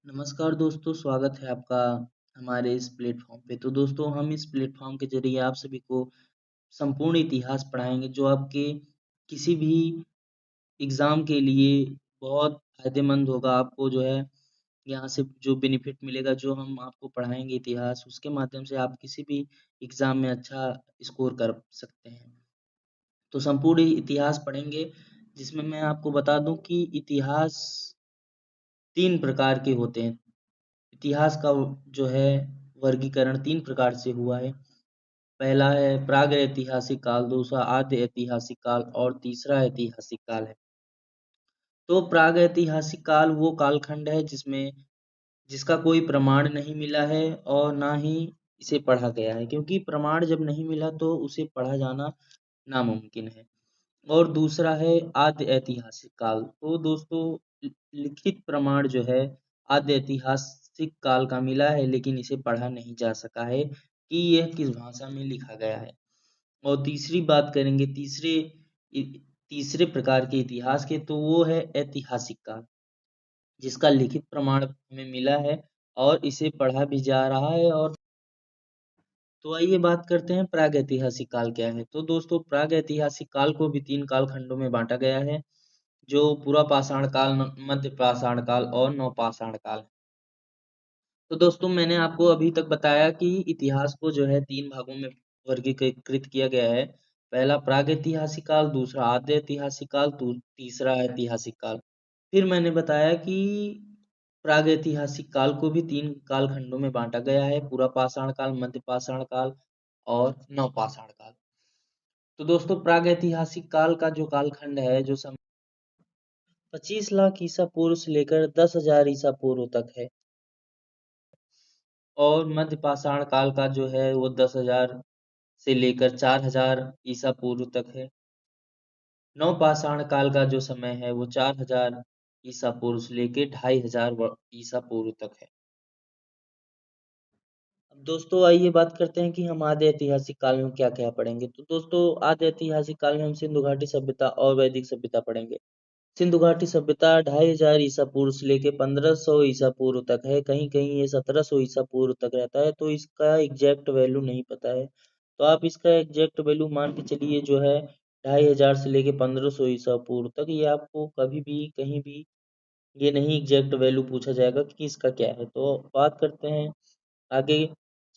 नमस्कार दोस्तों, स्वागत है आपका हमारे इस प्लेटफॉर्म पे। तो दोस्तों, हम इस प्लेटफॉर्म के ज़रिए आप सभी को संपूर्ण इतिहास पढ़ाएँगे, जो आपके किसी भी एग्ज़ाम के लिए बहुत फ़ायदेमंद होगा। आपको जो है यहाँ से जो बेनिफिट मिलेगा, जो हम आपको पढ़ाएँगे इतिहास, उसके माध्यम से आप किसी भी एग्ज़ाम में अच्छा स्कोर कर सकते हैं। तो संपूर्ण इतिहास पढ़ेंगे, जिसमें मैं आपको बता दूँ कि इतिहास 3 प्रकार के होते हैं। इतिहास का जो है वर्गीकरण 3 प्रकार से हुआ है। पहला है प्रागैतिहासिक काल, दूसरा आद्य ऐतिहासिक काल और तीसरा ऐतिहासिक काल है। तो प्रागैतिहासिक काल वो कालखंड है जिसका कोई प्रमाण नहीं मिला है और ना ही इसे पढ़ा गया है, क्योंकि प्रमाण जब नहीं मिला तो उसे पढ़ा जाना नामुमकिन है। और दूसरा है आद्य ऐतिहासिक काल। तो दोस्तों, लिखित प्रमाण जो है आद्य ऐतिहासिक काल का मिला है, लेकिन इसे पढ़ा नहीं जा सका है कि यह किस भाषा में लिखा गया है। और तीसरी बात करेंगे तीसरे प्रकार के इतिहास के, तो वो है ऐतिहासिक काल, जिसका लिखित प्रमाण हमें मिला है और इसे पढ़ा भी जा रहा है। और तो आइए बात करते हैं प्रागैतिहासिक काल क्या है। तो दोस्तों, प्रागैतिहासिक काल को भी 3 कालखंडों में बाँटा गया है, जो पुरापाषाण काल, मध्य पाषाण काल और नवपाषाण काल है। तो दोस्तों, मैंने आपको अभी तक बताया कि इतिहास को जो है 3 भागों में वर्गीकृत किया गया है। पहला प्रागैतिहासिक काल, दूसरा आद्य ऐतिहासिक काल, तीसरा ऐतिहासिक काल। फिर मैंने बताया कि प्रागैतिहासिक काल को भी 3 कालखंडों में बाँटा गया है, पुरापाषाण काल, मध्य पाषाण काल और नवपाषाण काल। तो दोस्तों, प्रागैतिहासिक काल का जो कालखंड है, जो सम 25 लाख ईसा पूर्व से लेकर 10,000 ईसा पूर्व तक है। और मध्य पाषाण काल का जो है वो 10,000 से लेकर 4,000 ईसा पूर्व तक है। नवपाषाण काल का जो समय है वो 4,000 ईसा पूर्व से लेके 2,500 ईसा पूर्व तक है। अब दोस्तों, आइए बात करते हैं कि हम आद्य ऐतिहासिक काल में क्या-क्या पढ़ेंगे। तो दोस्तों, आद्य ऐतिहासिक काल में हम सिंधु घाटी सभ्यता और वैदिक सभ्यता पढ़ेंगे। सिंधु घाटी सभ्यता 2,500 ईसा पूर्व से लेके 1500 ईसा पूर्व तक है। कहीं-कहीं ये 1700 ईसा पूर्व तक रहता है, तो इसका एग्जैक्ट वैल्यू नहीं पता है। तो आप इसका एग्जैक्ट वैल्यू मान के चलिए, जो है 2,500 से लेके 1500 ईसा पूर्व तक। ये आपको कभी भी कहीं भी ये नहीं एग्जैक्ट वैल्यू पूछा जाएगा कि इसका क्या है। तो बात करते हैं, आगे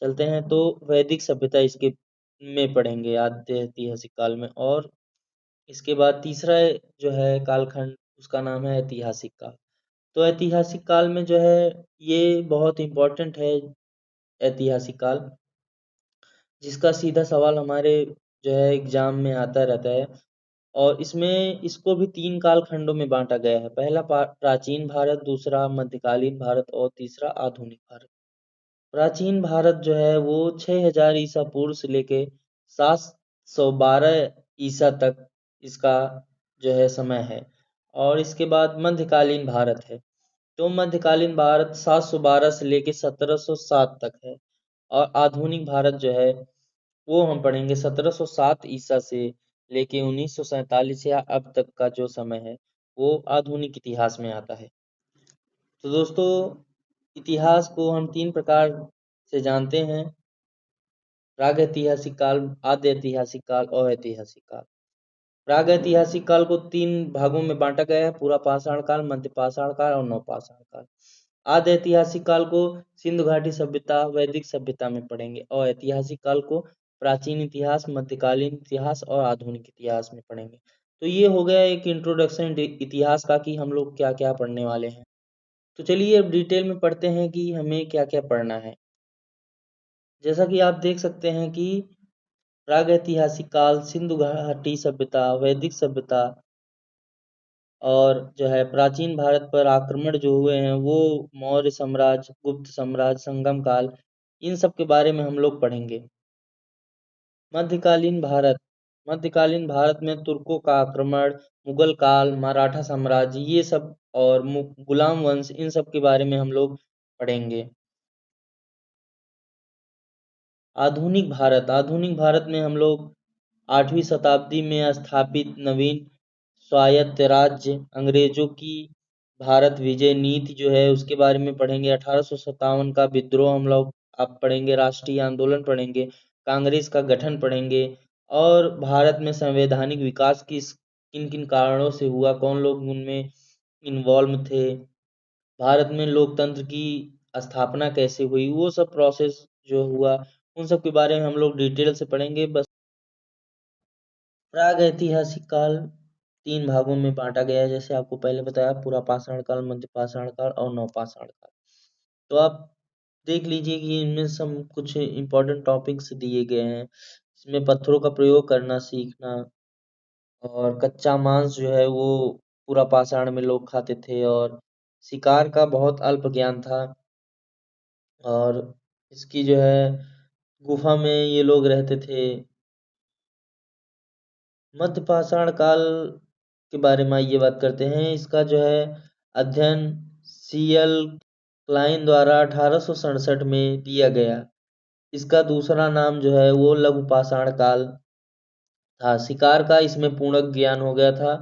चलते हैं। तो वैदिक सभ्यता इसके में पढ़ेंगे आद्य ऐतिहासिक काल में। और इसके बाद तीसरा जो है कालखंड, उसका नाम है ऐतिहासिक काल। तो ऐतिहासिक काल में जो है ये बहुत इम्पोर्टेंट है, ऐतिहासिक काल, जिसका सीधा सवाल हमारे जो है एग्जाम में आता रहता है। और इसमें इसको भी 3 कालखंडों में बांटा गया है। पहला प्राचीन भारत, दूसरा मध्यकालीन भारत और तीसरा आधुनिक भारत। प्राचीन भारत जो है वो 6,000 ईसा पूर्व से लेके 712 ईसा तक इसका जो है समय है। और इसके बाद मध्यकालीन भारत है। तो मध्यकालीन भारत 712 से लेके 1707 तक है। और आधुनिक भारत जो है वो हम पढ़ेंगे 1707 ईसा से लेके 1947 या अब तक का जो समय है वो आधुनिक इतिहास में आता है। तो दोस्तों, इतिहास को हम 3 प्रकार से जानते हैं: प्रागैतिहासिक काल, आद्य ऐतिहासिक काल और ऐतिहासिक काल। प्रागैतिहासिक काल को 3 भागों में बांटा गया है: पुरापाषाण काल, मध्य पाषाण काल और नवपाषाण काल। आद्य ऐतिहासिक काल को सिंधु घाटी सभ्यता, वैदिक सभ्यता में पढ़ेंगे और ऐतिहासिक काल को प्राचीन इतिहास, मध्यकालीन इतिहास और आधुनिक इतिहास में पढ़ेंगे। तो ये हो गया एक इंट्रोडक्शन इतिहास का कि हम लोग क्या-क्या पढ़ने वाले हैं। तो चलिए अब डिटेल में पढ़ते हैं कि हमें क्या-क्या पढ़ना है। जैसा कि आप देख सकते हैं कि प्रागैतिहासिक काल, सिंधु घाटी सभ्यता, वैदिक सभ्यता और जो है प्राचीन भारत पर आक्रमण जो हुए हैं वो मौर्य साम्राज्य, गुप्त साम्राज्य, संगम काल, इन सब के बारे में हम लोग पढ़ेंगे। मध्यकालीन भारत, मध्यकालीन भारत में तुर्कों का आक्रमण, मुगल काल, मराठा साम्राज्य, ये सब और गुलाम वंश, इन सब के बारे में हम लोग पढ़ेंगे। आधुनिक भारत, आधुनिक भारत में हम लोग 8वीं शताब्दी में स्थापित नवीन स्वायत्त राज्य, अंग्रेजों की भारत विजय नीति जो है उसके बारे में पढ़ेंगे, 1857 का विद्रोह हम लोग आप पढ़ेंगे, राष्ट्रीय आंदोलन पढ़ेंगे, कांग्रेस का गठन पढ़ेंगे और भारत में संवैधानिक विकास किन किन कारणों से हुआ, कौन लोग उनमें इन्वॉल्व थे, भारत में लोकतंत्र की स्थापना कैसे हुई, वो सब प्रोसेस जो हुआ उन सब के बारे में हम लोग डिटेल से पढ़ेंगे। बस प्राग ऐतिहासिक काल 3 भागों में बाँटा गया है, जैसे आपको पहले बताया, पुरापाषाण काल, मध्यपाषाण काल और नवपाषाण काल। तो आप देख लीजिए कि इनमें सम कुछ इम्पोर्टेंट टॉपिक्स दिए गए हैं। इसमें पत्थरों का प्रयोग करना सीखना और कच्चा मांस जो है वो पुरापाषाण में लोग खाते थे और शिकार का बहुत अल्प ज्ञान था और इसकी जो है गुफा में ये लोग रहते थे। मध्यपाषाण काल के बारे में आइए बात करते हैं। इसका जो है अध्ययन सीएल क्लाइन द्वारा 1867 में दिया गया। इसका दूसरा नाम जो है वो लघु पाषाण काल था। शिकार का इसमें पूर्ण ज्ञान हो गया था,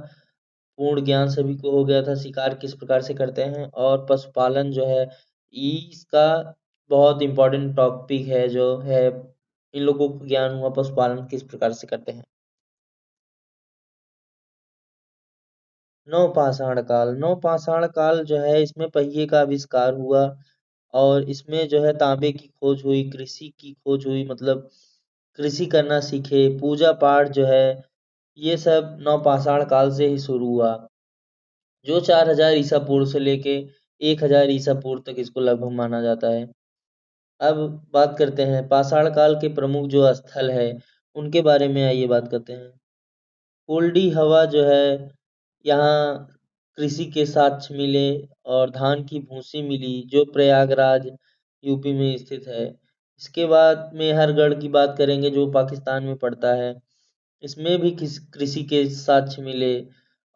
पूर्ण ज्ञान सभी को हो गया था शिकार किस प्रकार से करते हैं। और पशुपालन जो है इसका बहुत इम्पोर्टेंट टॉपिक है जो है, इन लोगों को ज्ञान हुआ पशुपालन किस प्रकार से करते हैं। नवपाषाण काल जो है इसमें पहिए का आविष्कार हुआ और इसमें जो है तांबे की खोज हुई, कृषि की खोज हुई, मतलब कृषि करना सीखे, पूजा पाठ जो है ये सब नवपाषाण काल से ही शुरू हुआ, जो 4000 ईसा पूर्व से लेके 1000 ईसा पूर्व तक इसको लगभग माना जाता है। अब बात करते हैं पाषाण काल के प्रमुख जो स्थल है उनके बारे में, आइए बात करते हैं। कोल्डी हवा जो है, यहाँ कृषि के साक्ष्य मिले और धान की भूसी मिली जो प्रयागराज यूपी में स्थित है। इसके बाद मेहरगढ़ की बात करेंगे जो पाकिस्तान में पड़ता है, इसमें भी कृषि के साक्ष्य मिले।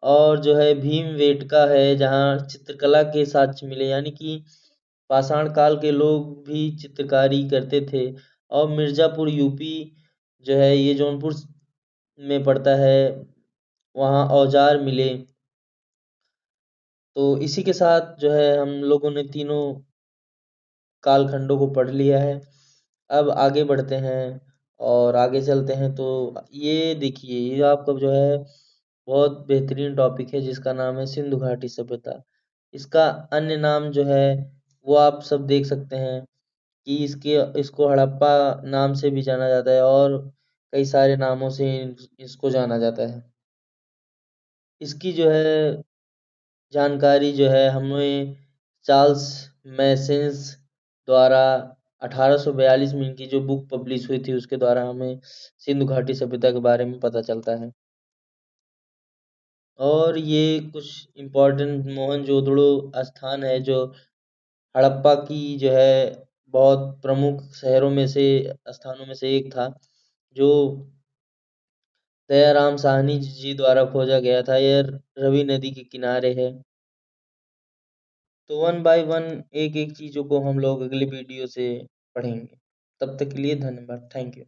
और जो है भीमबेटका है जहाँ चित्रकला के साक्ष्य मिले, यानी कि पाषाण काल के लोग भी चित्रकारी करते थे। और मिर्जापुर यूपी जो है ये जौनपुर में पड़ता है, वहाँ औजार मिले। तो इसी के साथ जो है हम लोगों ने तीनों कालखंडों को पढ़ लिया है। अब आगे बढ़ते हैं और आगे चलते हैं। तो ये देखिए ये आपका जो है बहुत बेहतरीन टॉपिक है जिसका नाम है सिंधु घाटी सभ्यता। इसका अन्य नाम जो है वो आप सब देख सकते हैं कि इसको हड़प्पा नाम से भी जाना जाता है और कई सारे नामों से इसको जाना जाता है। इसकी जो है जानकारी जो है हमें चार्ल्स मैसेंस द्वारा 1842 में इनकी जो बुक पब्लिश हुई थी उसके द्वारा हमें सिंधु घाटी सभ्यता के बारे में पता चलता है। और ये कुछ इम्पोर्टेंट मोहनजोदड़ो स्थान है जो हड़प्पा की जो है बहुत प्रमुख शहरों में से स्थानों में से एक था, जो दयाराम साहनी जी द्वारा खोजा गया था। यह रवि नदी के किनारे है। तो वन बाय वन एक एक चीजों को हम लोग अगले वीडियो से पढ़ेंगे। तब तक के लिए धन्यवाद, थैंक यू।